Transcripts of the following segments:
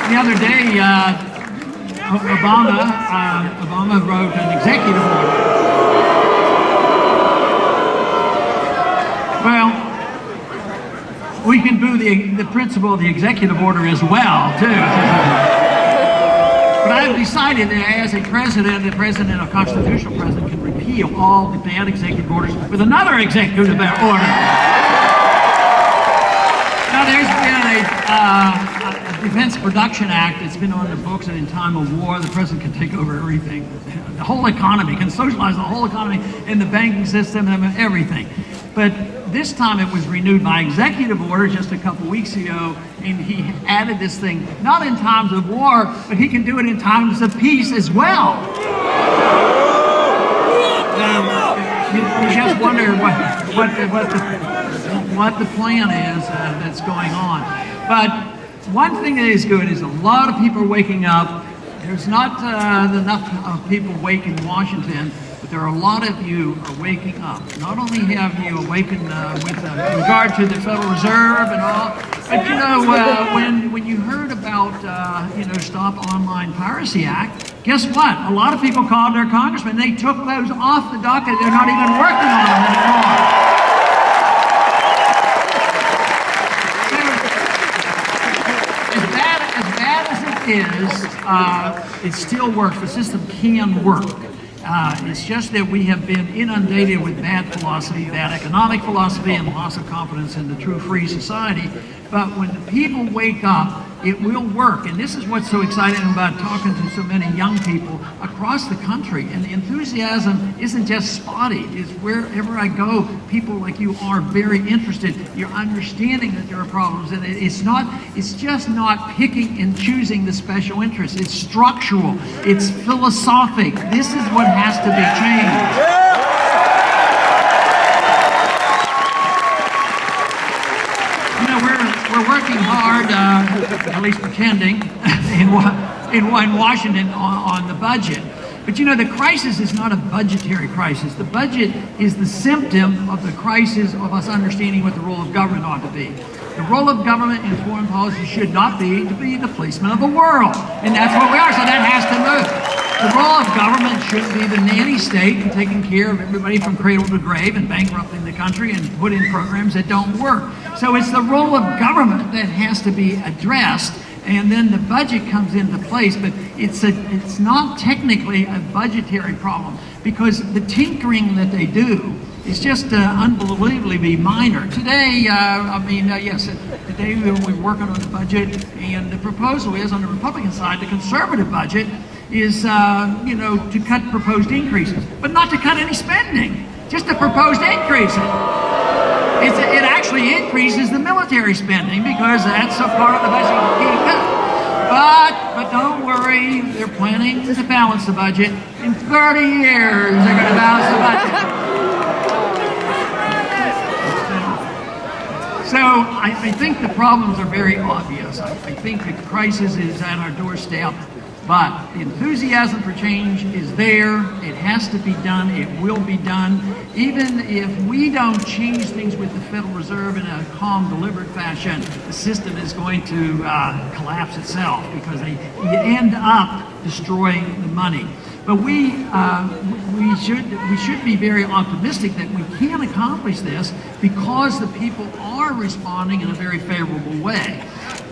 The other day, Obama wrote an executive order. Well, we can boo the principle of the executive order as well, too. But I've decided that as a president, the president, a constitutional president, can repeal all the bad executive orders with another executive order. Now, there's been a Defense Production Act that's been on the books, and in time of war, the president can take over everything. The whole economy, can socialize the whole economy and the banking system and everything. But this time it was renewed by executive order just a couple weeks ago, and he added this thing, not in times of war, but he can do it in times of peace as well. You just wonder what the plan is that's going on. But one thing that is good is a lot of people are waking up. There's not enough people awake in Washington, but there are a lot of you are waking up. Not only have you awakened with regard to the Federal Reserve and all, but you know, when you heard about Stop Online Piracy Act, guess what? A lot of people called their congressmen. They took those off the docket. They're not even working on them anymore. It still works. The system can work. It's just that we have been inundated with bad philosophy, bad economic philosophy, and loss of confidence in the true free society. But when the people wake up, it will work. And this is what's so exciting about talking to so many young people across the country. And the enthusiasm isn't just spotty. It's wherever I go, people like you are very interested. You're understanding that there are problems. And it's just not picking and choosing the special interests. It's structural. It's philosophic. This is what has to be changed. We're working hard, at least pretending, in Washington on the budget. But you know, the crisis is not a budgetary crisis. The budget is the symptom of the crisis of us understanding what the role of government ought to be. The role of government in foreign policy should not be to be the policeman of the world. And that's what we are, so that has to move. The role of government shouldn't be the nanny state and taking care of everybody from cradle to grave and bankrupting the country and put in programs that don't work. So it's the role of government that has to be addressed, and then the budget comes into place. But it's not technically a budgetary problem, because the tinkering that they do is just unbelievably minor. Today, today we're working on the budget, and the proposal is, on the Republican side, the conservative budget is, to cut proposed increases, but not to cut any spending, just a proposed increase. It actually increases the military spending, because that's a part of the budget you can't cut. But don't worry, they're planning to balance the budget. In 30 years, they're going to balance the budget. So I think the problems are very obvious. I think the crisis is at our doorstep. But the enthusiasm for change is there. It has to be done. It will be done. Even if we don't change things with the Federal Reserve in a calm, deliberate fashion, the system is going to collapse itself, because they end up destroying the money. But we should be very optimistic that we can accomplish this, because the people are responding in a very favorable way.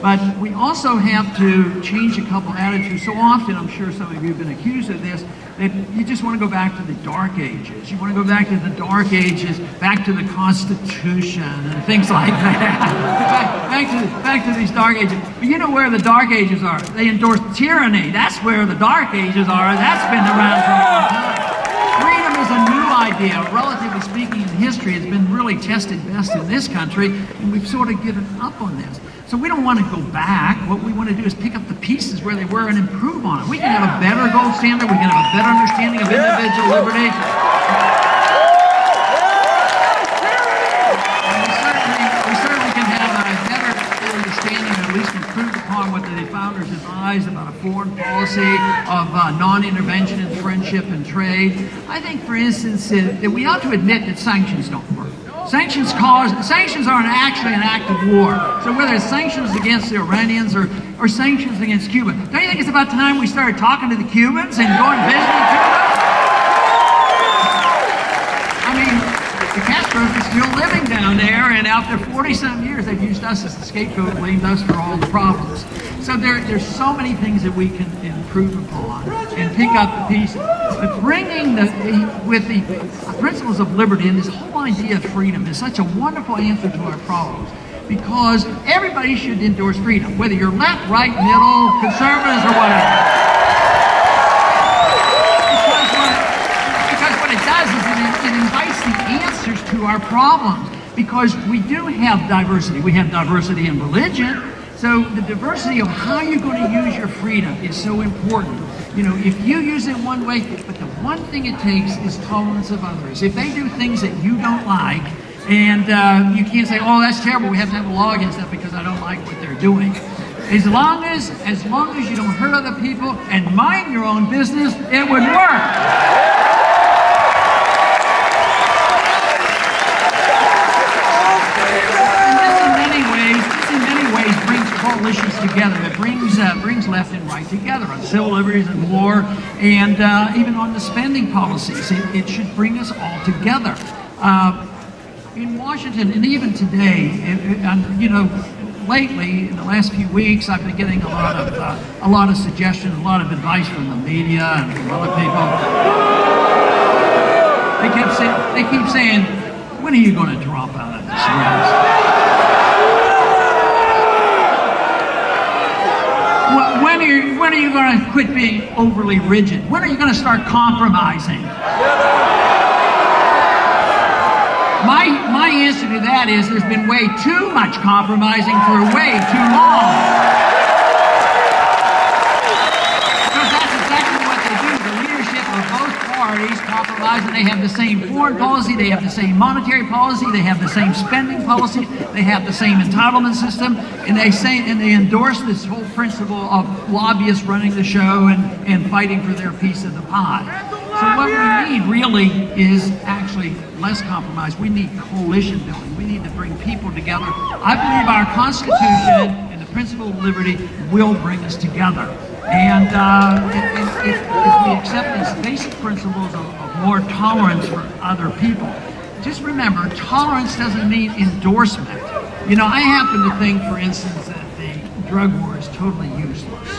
But we also have to change a couple attitudes. So often, I'm sure some of you have been accused of this, that you just want to go back to the Dark Ages. You want to go back to the Dark Ages, back to the Constitution and things like that. back to these Dark Ages. But you know where the Dark Ages are? They endorsed tyranny. That's where the Dark Ages are. That's been around for a long time. Freedom is a new idea. Relatively speaking, in history, it's been really tested best in this country, and we've sort of given up on this. So we don't want to go back. What we want to do is pick up the pieces where they were and improve on it. We can have a better gold standard. We can have a better understanding of individual liberty. We certainly can have a better understanding, or at least improve upon what the founders advised about a foreign policy of non-intervention in friendship and trade. I think, for instance, that we ought to admit that sanctions don't work. Sanctions are actually an act of war. So whether it's sanctions against the Iranians or sanctions against Cuba, don't you think it's about time we started talking to the Cubans and going visiting Cuba? I mean, the Castros are still living down there, and after 40-some years, they've used us as the scapegoat, blamed us for all the problems. So there's so many things that we can improve upon and pick up the pieces. But bringing with the principles of liberty and this whole idea of freedom is such a wonderful answer to our problems, because everybody should endorse freedom, whether you're left, right, middle, conservatives, or whatever. Because what it does is it invites the answers to our problems, because we do have diversity. We have diversity in religion. So the diversity of how you're going to use your freedom is so important. You know, if you use it one way, but the one thing it takes is tolerance of others. If they do things that you don't like, and you can't say, oh, that's terrible, we have to have a law against that because I don't like what they're doing. As long as you don't hurt other people and mind your own business, it would work. Coalitions together. It brings left and right together on civil liberties and war, and even on the spending policies. It should bring us all together. In Washington, and even today, you know, lately in the last few weeks, I've been getting a lot of suggestions, a lot of advice from the media and from other people. They keep saying, when are you going to drop out of this race? When are you going to quit being overly rigid? When are you going to start compromising? My answer to that is there's been way too much compromising for way too long. Because that's exactly what they do. The leadership of both parties compromise, and they have the same foreign policy, they have the same monetary policy, they have the same spending policy, they have the same entitlement system, and they endorse this whole principle of lobbyists running the show and fighting for their piece of the pie. So what we need really is actually less compromise. We need coalition building. We need to bring people together. I believe our Constitution and the principle of liberty will bring us together. And if we accept these basic principles of more tolerance for other people, just remember, tolerance doesn't mean endorsement. You know, I happen to think, for instance, that the drug war is totally useless.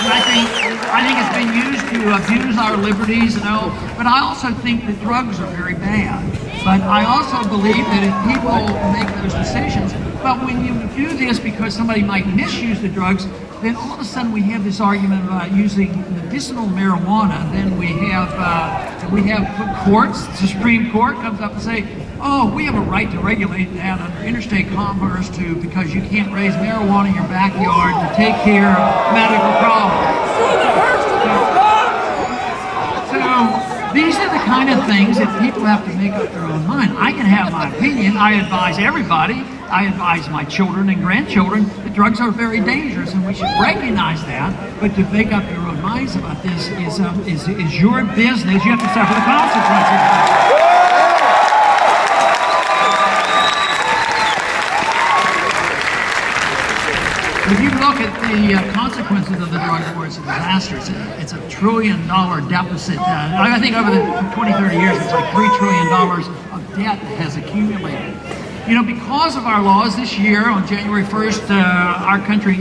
And I think it's been used to abuse our liberties and all, but I also think that drugs are very bad. But I also believe that if people make those decisions, but when you do this because somebody might misuse the drugs, then all of a sudden we have this argument about using medicinal marijuana. Then we have courts, the Supreme Court comes up and say, oh, we have a right to regulate that under interstate commerce too, because you can't raise marijuana in your backyard to take care of medical problems. So these are the kind of things that people have to make up their own mind. I can have my opinion. I advise everybody. I advise my children and grandchildren that drugs are very dangerous, and we should recognize that. But to make up your own minds about this is your business. You have to suffer the consequences. If you look at the consequences of the drug war, it's a disaster. It's a $1 trillion deficit. I think over the 20, 30 years, it's like $3 trillion of debt that has accumulated. You know, because of our laws this year, on January 1st, our country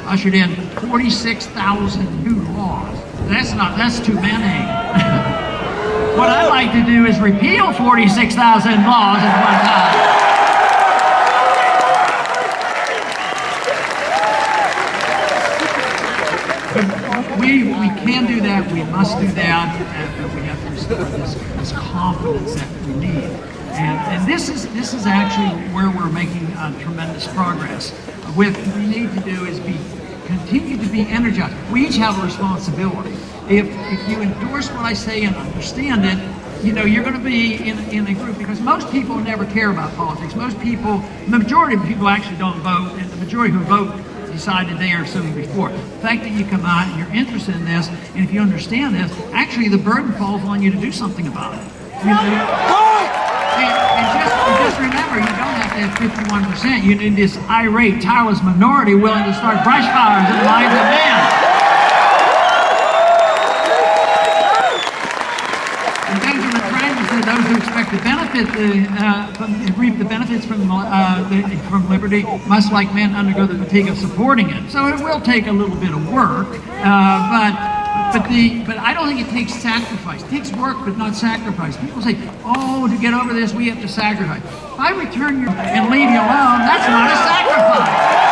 ushered in 46,000 new laws. That's too many. What I'd like to do is repeal 46,000 laws at one time. We can do that, we must do that, and we have to restore this confidence that we need. And this is actually where we're making tremendous progress. What we need to do is continue to be energized. We each have a responsibility. If you endorse what I say and understand it, you know, you're going to be in a group, because most people never care about politics. The majority of people actually don't vote, and the majority who vote decided day or so before. The fact that you come out and you're interested in this, and if you understand this, actually the burden falls on you to do something about it. You know? And just remember, you don't have to have 51%. You need this irate, tireless minority willing to start brush fires in the minds of men. And Benjamin Franklin said those who expect to benefit reap the benefits from liberty must, like men, undergo the fatigue of supporting it. So it will take a little bit of work, but I don't think it takes sacrifice. It takes work, but not sacrifice. People say, oh, to get over this, we have to sacrifice. If I return you and leave you alone, that's not a sacrifice.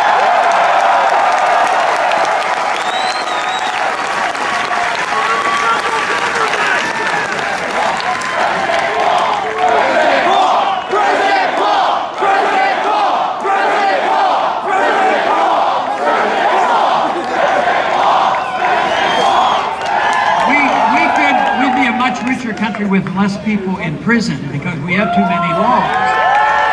Country with less people in prison because we have too many laws.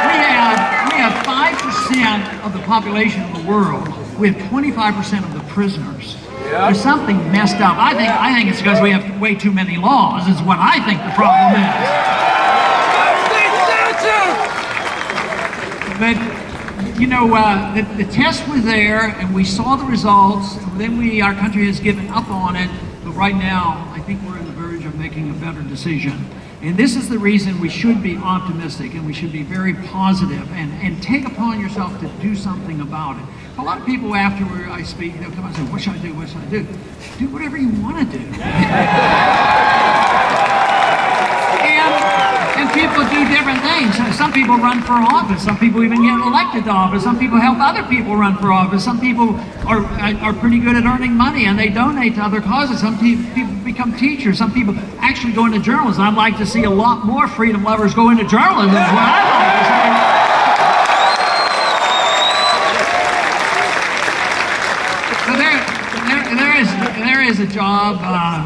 We have 5% of the population of the world. We have 25% of the prisoners. Yeah. There's something messed up. I think it's because we have way too many laws is what I think the problem is. But you know, the test was there, and we saw the results. And then our country has given up on it. But right now, I think we're in the verge of making a better decision. And this is the reason we should be optimistic and we should be very positive and take upon yourself to do something about it. A lot of people after I speak, they'll come and say, what should I do? What should I do? Do whatever you want to do. And people do different things. Some people run for office. Some people even get elected to office. Some people help other people run for office. Some people are pretty good at earning money and they donate to other causes. Some people become teachers. Some people actually go into journalism. I'd like to see a lot more freedom lovers go into journalism. Is what I'd like to see. There is a job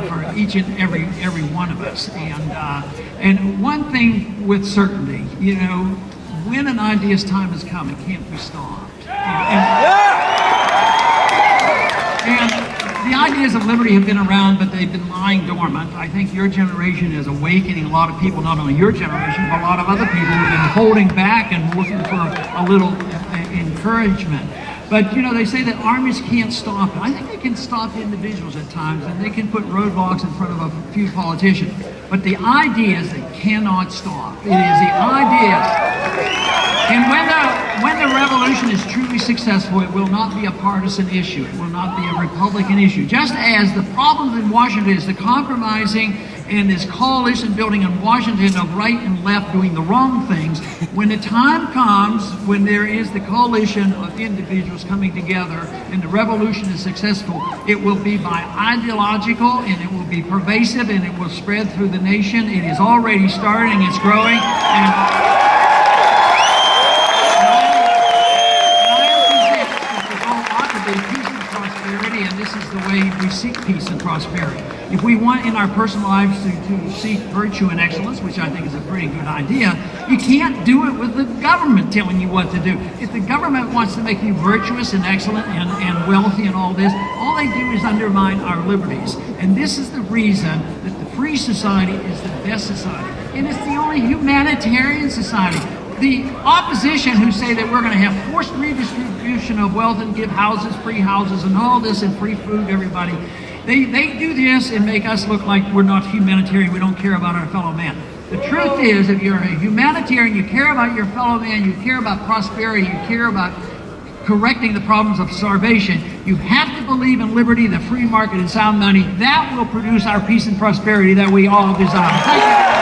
for each and every one of us, and one thing with certainty, you know, when an idea's time has come, it can't be stopped. And the ideas of liberty have been around, but they've been lying dormant. I think your generation is awakening a lot of people, not only your generation, but a lot of other people who've been holding back and looking for a little encouragement. But, you know, they say that armies can't stop it. I think they can stop individuals at times, and they can put roadblocks in front of a few politicians. But the ideas they cannot stop. It is the ideas. And when the revolution is truly successful, it will not be a partisan issue. It will not be a Republican issue. Just as the problems in Washington is the compromising and this coalition building in Washington of right and left doing the wrong things, when the time comes when there is the coalition of individuals coming together and the revolution is successful, it will be by ideological and it will be pervasive and it will spread through the nation. It is already starting, it's growing. And peace and prosperity, and this is the way we seek peace and prosperity. If we want in our personal lives to seek virtue and excellence, which I think is a pretty good idea, you can't do it with the government telling you what to do. If the government wants to make you virtuous and excellent and wealthy and all this, all they do is undermine our liberties. And this is the reason that the free society is the best society. And it's the only humanitarian society. The opposition who say that we're going to have forced redistribution of wealth and give houses, free houses, and all this and free food to everybody, they do this and make us look like we're not humanitarian, we don't care about our fellow man. The truth is, if you're a humanitarian, you care about your fellow man, you care about prosperity, you care about correcting the problems of starvation, you have to believe in liberty, the free market, and sound money. That will produce our peace and prosperity that we all desire. Thank you.